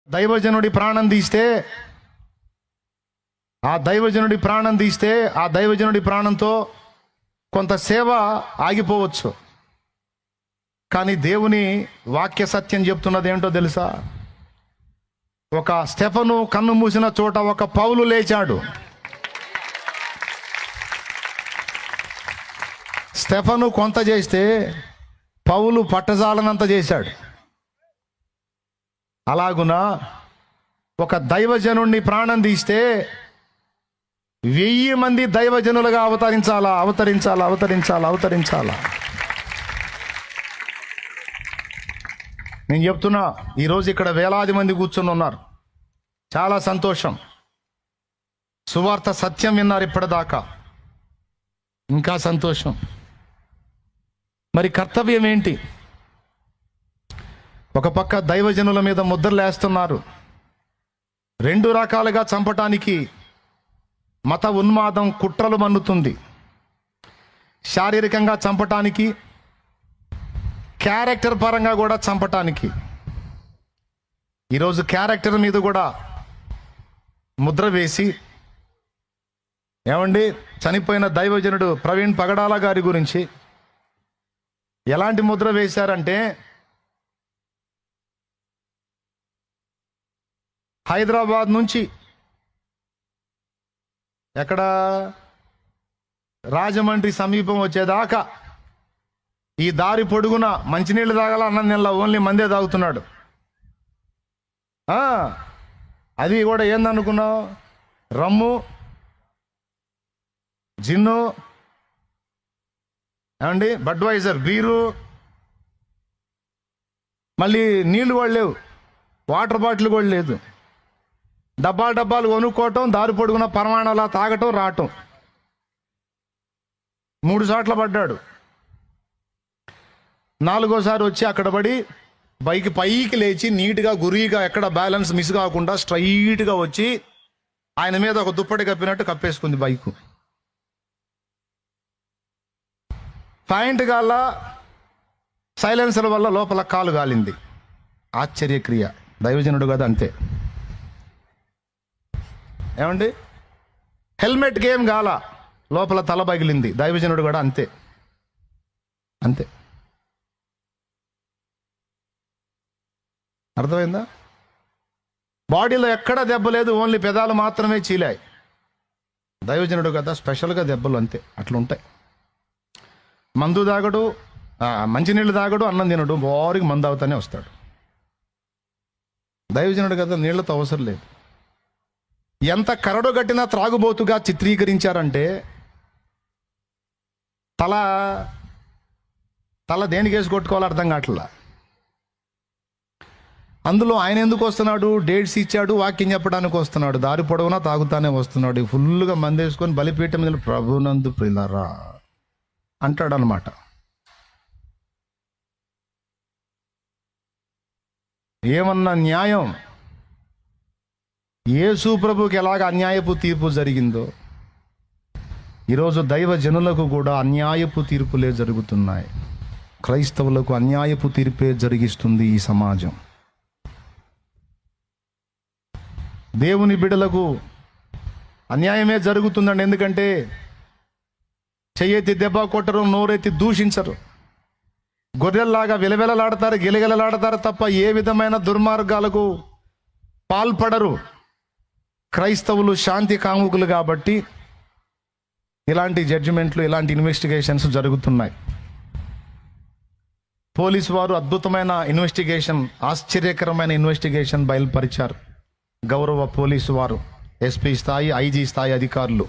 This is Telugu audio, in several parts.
దైవజనుడి ప్రాణం తీస్తే ఆ దైవజనుడి ప్రాణంతో కొంత సేవ ఆగిపోవచ్చు. కానీ దేవుని వాక్య సత్యం చెప్తున్నది ఏంటో తెలుసా? ఒక స్టెఫను కన్ను మూసిన చోట ఒక పౌలు లేచాడు. స్టెఫను కొంత చేస్తే పౌలు పట్టజాలనంత చేశాడు. అలాగునా ఒక దైవజనుడిని ప్రాణం తీస్తే 1000 మంది దైవజనులుగా అవతరించాలా. నేను చెప్తున్నా, ఈరోజు ఇక్కడ వేలాది మంది కూర్చొని ఉన్నారు. చాలా సంతోషం. సువార్త సత్యం విన్నారు ఇప్పటిదాకా, ఇంకా సంతోషం. మరి కర్తవ్యం ఏంటి? ఒక పక్క దైవజనుల మీద ముద్రలేస్తున్నారు. 2 రకాలుగా చంపటానికి మత ఉన్మాదం కుట్రలు మన్నుతుంది. శారీరకంగా చంపటానికి, క్యారెక్టర్ పరంగా కూడా చంపటానికి. ఈరోజు క్యారెక్టర్ మీద కూడా ముద్ర వేసి, ఏమండి, చనిపోయిన దైవజనుడు ప్రవీణ్ పగడాల గారి గురించి ఎలాంటి ముద్ర వేశారంటే, హైదరాబాద్ నుంచి ఎక్కడ రాజమండ్రి సమీపం వచ్చేదాకా ఈ దారి పొడుగున మంచినీళ్ళు తాగాల, అన్నం నెల ఓన్లీ మందే తాగుతున్నాడు. అది కూడా ఏందనుకున్నావు? రమ్ము, జిన్ను, ఏమండి, బడ్వైజర్ బీరు, మళ్ళీ నీళ్ళు కూడా లేవు, వాటర్ బాటిల్ కూడా లేదు. డబ్బాలు కొనుక్కోవటం, దారి పొడుగున పరమాణాలా తాగటం, రావటం. 3 సార్లు పడ్డాడు. 4వసారి వచ్చి అక్కడ పడి బైక్ పైకి లేచి నీట్గా గురిగా ఎక్కడ బ్యాలెన్స్ మిస్ కాకుండా స్ట్రైట్గా వచ్చి ఆయన మీద ఒక దుప్పటి కప్పినట్టు కప్పేసుకుంది బైకు. పాయింట్ గాల సైలెన్సర్ వల్ల లోపల కాలు గాలింది. ఆశ్చర్యక్రియ. దైవజనుడు కదా, అంతే. ఏమండి, హెల్మెట్ గేమ్ గాల, లోపల తల పగిలింది. దైవజనుడు కూడా అంతే. అర్థమైందా? బాడీలో ఎక్కడ దెబ్బ లేదు, ఓన్లీ పెదాలు మాత్రమే చీలాయి. దైవజనుడు కదా, స్పెషల్గా దెబ్బలు అంతే, అట్లుంటాయి. మందు తాగడు, మంచినీళ్ళు తాగడు, అన్నం తినడు, బోరికి మందు అవుతానే వస్తాడు. దైవజనుడు కదా, నీళ్లతో అవసరం లేదు. ఎంత కరడు గట్టిన త్రాగుబోతుగా చిత్రీకరించారంటే, తల దేనికి వేసి కొట్టుకోవాలో అర్థం కావట్లా. అందులో ఆయన ఎందుకు వస్తున్నాడు? డేట్స్ ఇచ్చాడు, వాక్యం చెప్పడానికి వస్తున్నాడు. దారి పొడవునా తాగుతానే వస్తున్నాడు. ఫుల్గా మందేసుకొని బలిపీఠం మీద ప్రభునందు ప్రియులారా అంటాడు అనమాట. ఏమన్నా న్యాయం? యేసు ప్రభుకి ఎలాగ అన్యాయపు తీర్పు జరిగిందో, ఈరోజు దైవజనులకు కూడా అన్యాయపు తీర్పులే జరుగుతున్నాయి. క్రైస్తవులకు అన్యాయపు తీర్పే జరిగిస్తుంది ఈ సమాజం. దేవుని బిడ్డలకు అన్యాయమే జరుగుతుందండి. ఎందుకంటే చెయ్యెత్తి దెబ్బ కొట్టరు, నోరెత్తి దూషించరు. గొర్రెల్లాగా విలవిలలాడతారు, గిలగిలలాడతారు తప్ప ఏ విధమైన దుర్మార్గాలకు పాల్పడరు. క్రైస్తవులు శాంతి కాముకులు కాబట్టి ఇలాంటి జడ్జిమెంట్లు, ఇలాంటి ఇన్వెస్టిగేషన్స్ జరుగుతున్నాయి. పోలీసు వారు అద్భుతమైన ఇన్వెస్టిగేషన్, ఆశ్చర్యకరమైన ఇన్వెస్టిగేషన్ బయలుపరిచారు. గౌరవ పోలీసు వారు, ఎస్పీ స్థాయి, ఐజీ స్థాయి అధికారులు.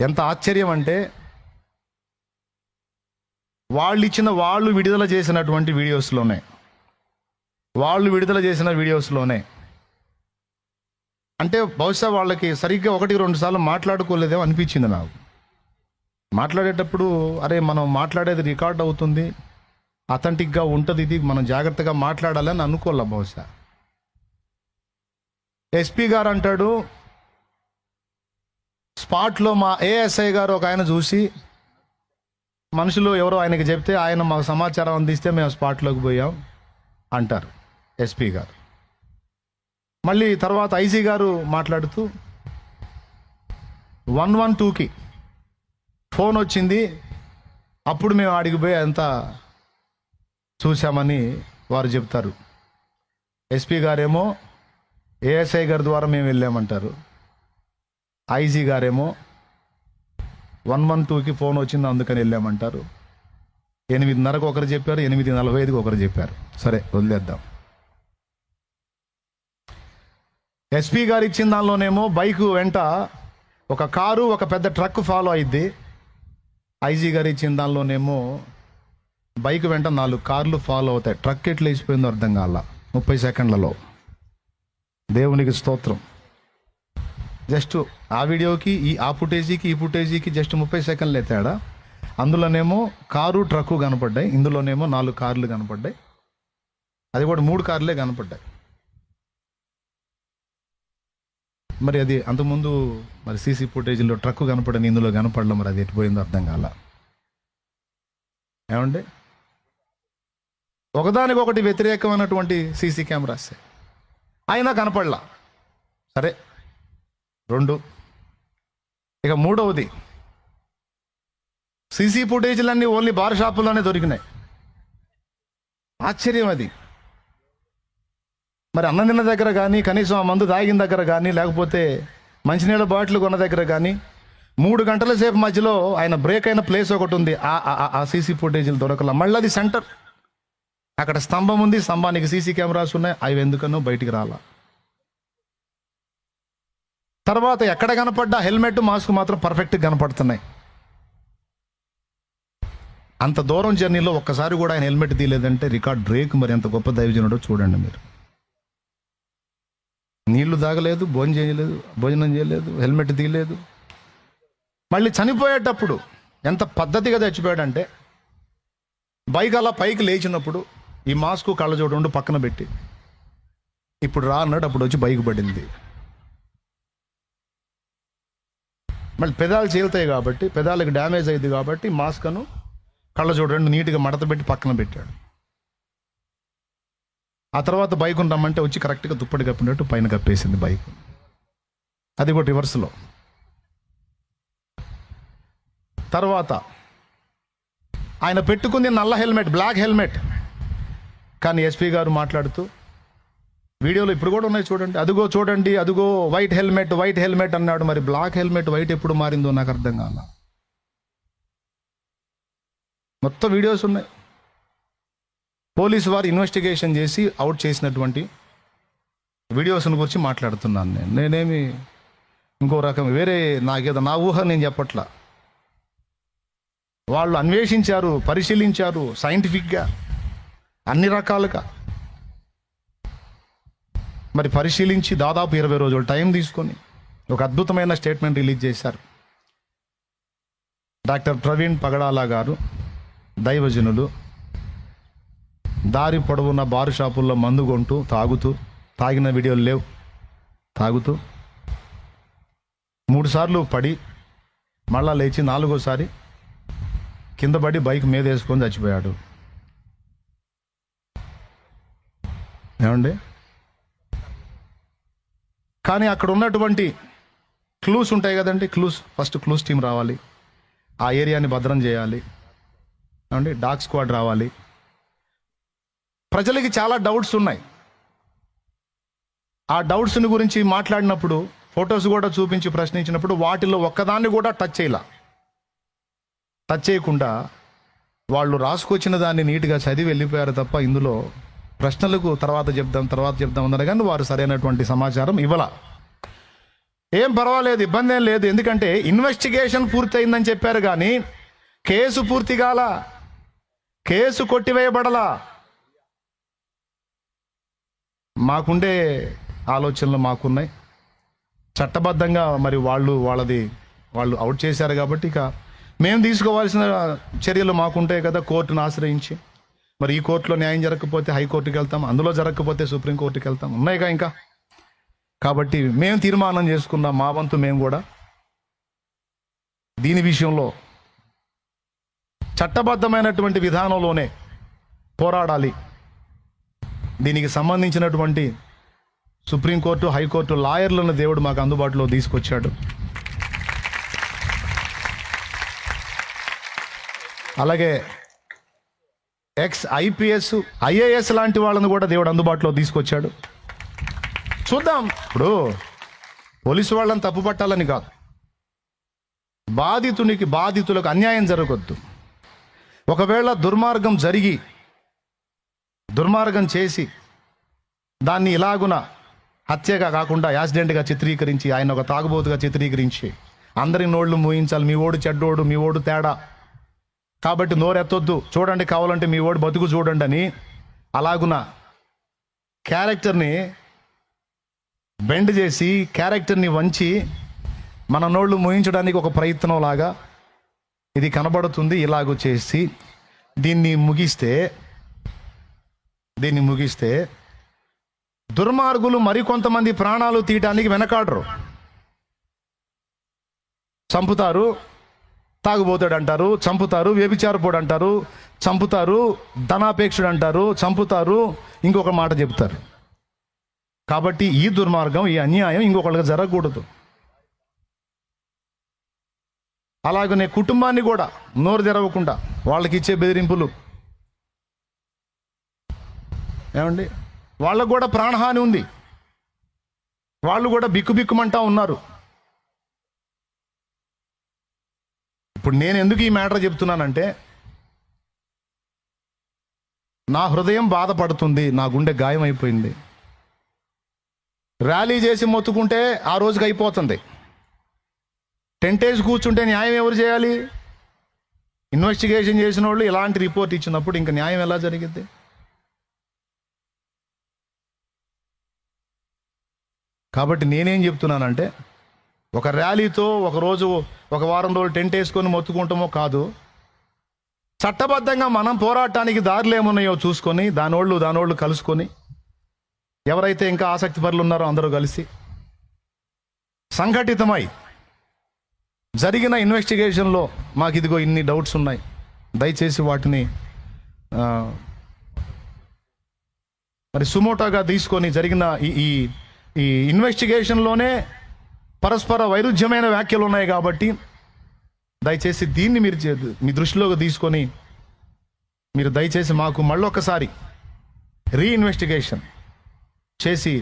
ఎంత ఆశ్చర్యం అంటే, వాళ్ళు విడుదల చేసిన వీడియోస్లోనే అంటే బహుశా వాళ్ళకి సరిగ్గా 1-2 సార్లు మాట్లాడుకోలేదేమో అనిపించింది నాకు. మాట్లాడేటప్పుడు అరే, మనం మాట్లాడేది రికార్డ్ అవుతుంది, అథెంటిక్గా ఉంటుంది, ఇది మనం జాగ్రత్తగా మాట్లాడాలని అనుకోలే బహుశా. ఎస్పీ గారు అంటాడు, స్పాట్లో మా ఏఎస్ఐ గారు ఒక ఆయన చూసి, మనుషులు ఎవరో ఆయనకి చెప్తే ఆయన మాకు సమాచారం అందిస్తే మేము స్పాట్లోకి పోయాం అంటారు ఎస్పీ గారు. మళ్ళీ తర్వాత ఐజీ గారు మాట్లాడుతూ 112కి ఫోన్ వచ్చింది, అప్పుడు మేము ఆడికి పోయి అంతా చూసామని వారు చెప్తారు. ఎస్పీ గారేమో ఏఎస్ఐ గారి ద్వారా మేము వెళ్ళామంటారు. ఐజీ గారేమో 112కి ఫోన్ వచ్చింది అందుకని వెళ్ళామంటారు. 8:30కు ఒకరు చెప్పారు, 8:45కి ఒకరు చెప్పారు. సరే వదిలేద్దాం. ఎస్పీ గారు ఇచ్చిన దానిలోనేమో బైకు వెంట ఒక కారు ఒక పెద్ద ట్రక్ ఫాలో అయింది. ఐజీ గారు ఇచ్చిన దానిలోనేమో బైక్ వెంట 4 కార్లు ఫాలో అవుతాయి. ట్రక్ ఎట్లా వేసిపోయిందో అర్థం కాల 30 సెకండ్లలో. దేవునికి స్తోత్రం. జస్ట్ ఆ వీడియోకి ఆ ఫుటేజీకి ఈ ఫుటేజీకి జస్ట్ 30 సెకండ్లే తేడా. అందులోనేమో కారు ట్రక్కు కనపడ్డాయి, ఇందులోనేమో 4 కార్లు కనపడ్డాయి. అది కూడా 3 కార్లే కనపడ్డాయి. మరి అది అంతకుముందు మరి సీసీ ఫుటేజీలో ట్రక్కు కనపడని ఇందులో కనపడడం, మరి అది ఎట్టిపోయిందో అర్థం కాల. ఏమండి, ఒకదానికొకటి వ్యతిరేకమైనటువంటి సీసీ కెమెరాస్ అయినా కనపడలా. సరే 2. ఇక 3వది, సీసీ ఫుటేజీలన్నీ ఓన్లీ బార్ షాపుల్లోనే దొరికినాయి. ఆశ్చర్యం అది. మరి అన్నం తిన్న దగ్గర కానీ, కనీసం ఆ మందు తాగిన దగ్గర కానీ, లేకపోతే మంచినీళ్ళ బాటిల్ కొన్న దగ్గర కానీ 3 గంటల సేపు మధ్యలో ఆయన బ్రేక్ అయిన ప్లేస్ ఒకటి ఉంది. ఆ సీసీ ఫుటేజీలు దొరకల. మళ్ళీ అది సెంటర్, అక్కడ స్తంభం ఉంది, స్తంభానికి సీసీ కెమెరాస్ ఉన్నాయి, అవి ఎందుకనో బయటికి రాలా. తర్వాత ఎక్కడ కనపడ్డా హెల్మెట్ మాస్క్ మాత్రం పర్ఫెక్ట్గా కనపడుతున్నాయి. అంత దూరం జర్నీలో ఒక్కసారి కూడా ఆయన హెల్మెట్ తీయలేదంటే రికార్డ్ బ్రేక్. మరి ఎంత గొప్ప దైవజనుడో చూడండి మీరు. నీళ్లు తాగలేదు, భోజనం చేయలేదు, హెల్మెట్ తీయలేదు. మళ్ళీ చనిపోయేటప్పుడు ఎంత పద్ధతిగా చచ్చిపోయాడంటే, బైక్ అలా పైకి లేచినప్పుడు ఈ మాస్క్ కళ్ళజోడు పక్కన పెట్టి ఇప్పుడు రా అన్నాడు. అప్పుడు వచ్చి బైక్ పడింది. మళ్ళీ పెదాలు చీలుతాయి కాబట్టి, పెదాలకు డ్యామేజ్ అయింది కాబట్టి మాస్క్ను కళ్ళజోడు నీట్గా మడత పెట్టి పక్కన పెట్టాడు. ఆ తర్వాత బైక్ రమ్మంటే వచ్చి కరెక్ట్గా దుప్పటి కప్పినట్టు పైన కప్పేసింది బైక్. అది కూడా రివర్స్లో. తర్వాత ఆయన పెట్టుకుంది నల్ల హెల్మెట్, బ్లాక్ హెల్మెట్. కానీ ఎస్పీ గారు మాట్లాడుతూ, వీడియోలో ఇప్పుడు కూడా ఉన్నాయి చూడండి, అదిగో చూడండి, అదిగో వైట్ హెల్మెట్ అన్నాడు. మరి బ్లాక్ హెల్మెట్ వైట్ ఎప్పుడు మారిందో నాకు అర్థం కాల. మొత్తం వీడియోస్ ఉన్నాయి. పోలీసు వారు ఇన్వెస్టిగేషన్ చేసి అవుట్ చేసినటువంటి వీడియోస్ని గురించి మాట్లాడుతున్నాను. నేనేమి ఇంకో రకం వేరే నాకేదో నా ఊహ నేను చెప్పట్లా. వాళ్ళు అన్వేషించారు, పరిశీలించారు, సైంటిఫిక్గా అన్ని రకాలుగా. మరి పరిశీలించి దాదాపు 20 రోజులు టైం తీసుకొని ఒక అద్భుతమైన స్టేట్మెంట్ రిలీజ్ చేశారు. డాక్టర్ ప్రవీణ్ పగడాల గారు, దైవజనులు, దారి పొడవున్న బారు షాపుల్లో మందు కొంటూ తాగిన వీడియోలు లేవు, తాగుతూ 3 సార్లు పడి మళ్ళా లేచి 4వసారి కింద పడి బైక్ మీద వేసుకొని చచ్చిపోయాడు. ఏమండి, కానీ అక్కడ ఉన్నటువంటి క్లూస్ ఉంటాయి కదండి, ఫస్ట్ క్లూస్ టీం రావాలి, ఆ ఏరియాని భద్రం చేయాలి. ఏమండి, డాగ్ స్క్వాడ్ రావాలి. ప్రజలకి చాలా డౌట్స్ ఉన్నాయి. ఆ డౌట్స్ని గురించి మాట్లాడినప్పుడు, ఫొటోస్ కూడా చూపించి ప్రశ్నించినప్పుడు వాటిలో ఒక్కదాన్ని కూడా టచ్ చేయకుండా వాళ్ళు రాసుకొచ్చిన దాన్ని నీట్గా చదివి వెళ్ళిపోయారు తప్ప ఇందులో ప్రశ్నలకు తర్వాత చెప్దాం అన్నారు. కానీ వారు సరైనటువంటి సమాచారం ఇవ్వాల. ఏం పర్వాలేదు, ఇబ్బంది ఏం లేదు. ఎందుకంటే ఇన్వెస్టిగేషన్ పూర్తయిందని చెప్పారు, కానీ కేసు పూర్తి కాల, కేసు కొట్టివేయబడలా. మాకుండే ఆలోచనలు మాకున్నాయి. చట్టబద్ధంగా మరి వాళ్ళు అవుట్ చేశారు కాబట్టి ఇక మేము తీసుకోవాల్సిన చర్యలు మాకుంటాయి కదా, కోర్టును ఆశ్రయించి. మరి ఈ కోర్టులో న్యాయం జరగకపోతే హైకోర్టుకి వెళ్తాం, అందులో జరగకపోతే సుప్రీంకోర్టుకి వెళ్తాం, ఉన్నాయిగా ఇంకా. కాబట్టి మేము తీర్మానం చేసుకున్నాం, మా వంతు మేము కూడా దీని విషయంలో చట్టబద్ధమైనటువంటి విధానంలోనే పోరాడాలి. దీనికి సంబంధించినటువంటి సుప్రీంకోర్టు, హైకోర్టు లాయర్లను దేవుడు మాకు అందుబాటులో తీసుకొచ్చాడు. అలాగే IPS, IAS లాంటి వాళ్ళను కూడా దేవుడు అందుబాటులో తీసుకొచ్చాడు. చూద్దాం. ఇప్పుడు పోలీసు వాళ్ళని తప్పు పట్టాలని కాదు, బాధితులకు అన్యాయం జరగొద్దు. ఒకవేళ దుర్మార్గం చేసి దాన్ని ఇలాగున హత్యగా కాకుండా యాక్సిడెంట్గా చిత్రీకరించి, ఆయన ఒక తాగుబోతుగా చిత్రీకరించి అందరి నోళ్లు మూయించాలి, మీ ఓడు చెడ్డోడు, మీ ఓడు తేడా కాబట్టి నోరెత్తొద్దు, చూడండి కావాలంటే మీ ఓడు బతుకు చూడండి అని అలాగున క్యారెక్టర్ని బెండ్ చేసి, క్యారెక్టర్ని వంచి మన నోళ్ళు మూయించడానికి ఒక ప్రయత్నం లాగా ఇది కనబడుతుంది. ఇలాగూ చేసి దీన్ని ముగిస్తే దుర్మార్గులు మరికొంతమంది ప్రాణాలు తీయటానికి వెనకాడరు. చంపుతారు, తాగుబోతాడు అంటారు, చంపుతారు, వ్యభిచారపోడు అంటారు, చంపుతారు, ధనాపేక్షుడు అంటారు, చంపుతారు, ఇంకొక మాట చెప్తారు. కాబట్టి ఈ దుర్మార్గం, ఈ అన్యాయం ఇంకొకళ్ళకి జరగకూడదు. అలాగనే కుటుంబాన్ని కూడా నోరు తెరవకుండా వాళ్ళకి ఇచ్చే బెదిరింపులు, ఏమండి, వాళ్ళకు కూడా ప్రాణహాని ఉంది, వాళ్ళు కూడా బిక్కుబిక్కుమంటా ఉన్నారు. ఇప్పుడు నేను ఎందుకు ఈ మ్యాటర్ చెప్తున్నానంటే, నా హృదయం బాధపడుతుంది, నా గుండె గాయమైపోయింది. ర్యాలీ చేసి మొత్తుకుంటే ఆ రోజుకి అయిపోతుంది. టెంటేజ్ కూర్చుంటే న్యాయం ఎవరు చేయాలి? ఇన్వెస్టిగేషన్ చేసిన వాళ్ళు ఇలాంటి రిపోర్ట్ ఇచ్చినప్పుడు ఇంకా న్యాయం ఎలా జరిగిద్ది? కాబట్టి నేనేం చెప్తున్నానంటే, ఒక ర్యాలీతో ఒకరోజు, ఒక వారం రోజులు టెంట్ వేసుకొని మొత్తుకుంటామో కాదు, చట్టబద్ధంగా మనం పోరాటానికి దారులు ఏమున్నాయో చూసుకొని దానోళ్ళు కలుసుకొని, ఎవరైతే ఇంకా ఆసక్తి పరులు ఉన్నారో అందరూ కలిసి సంఘటితమై జరిగిన ఇన్వెస్టిగేషన్లో మాకు ఇదిగో ఇన్ని డౌట్స్ ఉన్నాయి, దయచేసి వాటిని మరి సుమోటోగా తీసుకొని జరిగిన ఈ ఇన్వెస్టిగేషన్లోనే పరస్పర వైరుధ్యమైన వ్యాఖ్యలు ఉన్నాయి కాబట్టి దయచేసి దీన్ని మీరు మీ దృష్టిలోకి తీసుకొని మీరు దయచేసి మాకు మళ్ళొకసారి రీఇన్వెస్టిగేషన్ చేసి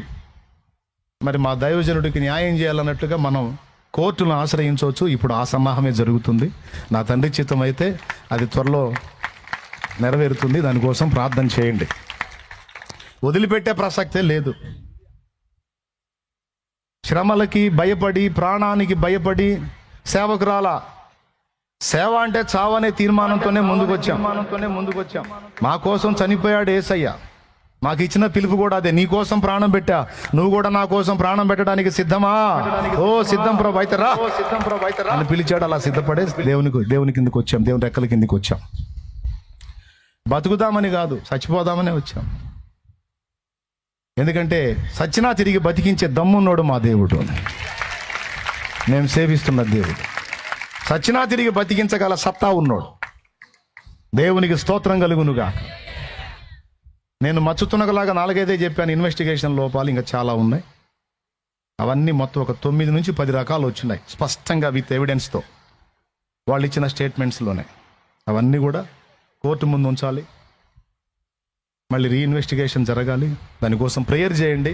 మరి మా దైవజనుడికి న్యాయం చేయాలన్నట్లుగా మనం కోర్టును ఆశ్రయించవచ్చు. ఇప్పుడు ఆ సన్నాహమే జరుగుతుంది. నా తండ్రి చిత్తం అయితే అది త్వరలో నెరవేరుతుంది. దానికోసం ప్రార్థన చేయండి. వదిలిపెట్టే ప్రసక్తే లేదు. శ్రమలకి భయపడి, ప్రాణానికి భయపడి సేవకురాల సేవ అంటే చావనే తీర్మానంతోనే ముందుకొచ్చాం. మా కోసం చనిపోయాడు యేసయ్య. మాకు ఇచ్చిన పిలుపు కూడా అదే, నీ కోసం ప్రాణం పెట్టా, నువ్వు కూడా నా కోసం ప్రాణం పెట్టడానికి సిద్ధమా? ఓ సిద్ధం ప్రభు అయితే రా అని పిలిచాడు. అలా సిద్ధపడే దేవుని కిందకి వచ్చాం, దేవుని రెక్కల కిందకి వచ్చాం. బతుకుదామని కాదు, చచ్చిపోదామనే వచ్చాం. ఎందుకంటే సచ్చినా తిరిగి బతికించే దమ్మున్నోడు మా దేవుడు, మేము సేవిస్తున్న దేవుడు. సచ్చినా తిరిగి బతికించగల సత్తా ఉన్నోడు. దేవునికి స్తోత్రం కలుగునుగా. నేను మచ్చుతునగలాగా 4-5 చెప్పాను. ఇన్వెస్టిగేషన్ లోపాలు ఇంకా చాలా ఉన్నాయి. అవన్నీ మొత్తం ఒక 9 నుంచి 10 రకాలు వచ్చినాయి స్పష్టంగా, విత్ ఎవిడెన్స్తో, వాళ్ళు ఇచ్చిన స్టేట్మెంట్స్లోనే. అవన్నీ కూడా కోర్టు ముందు ఉంచాలి. మళ్ళీ రీఇన్వెస్టిగేషన్ జరగాలి. దానికోసం ప్రేయర్ చేయండి.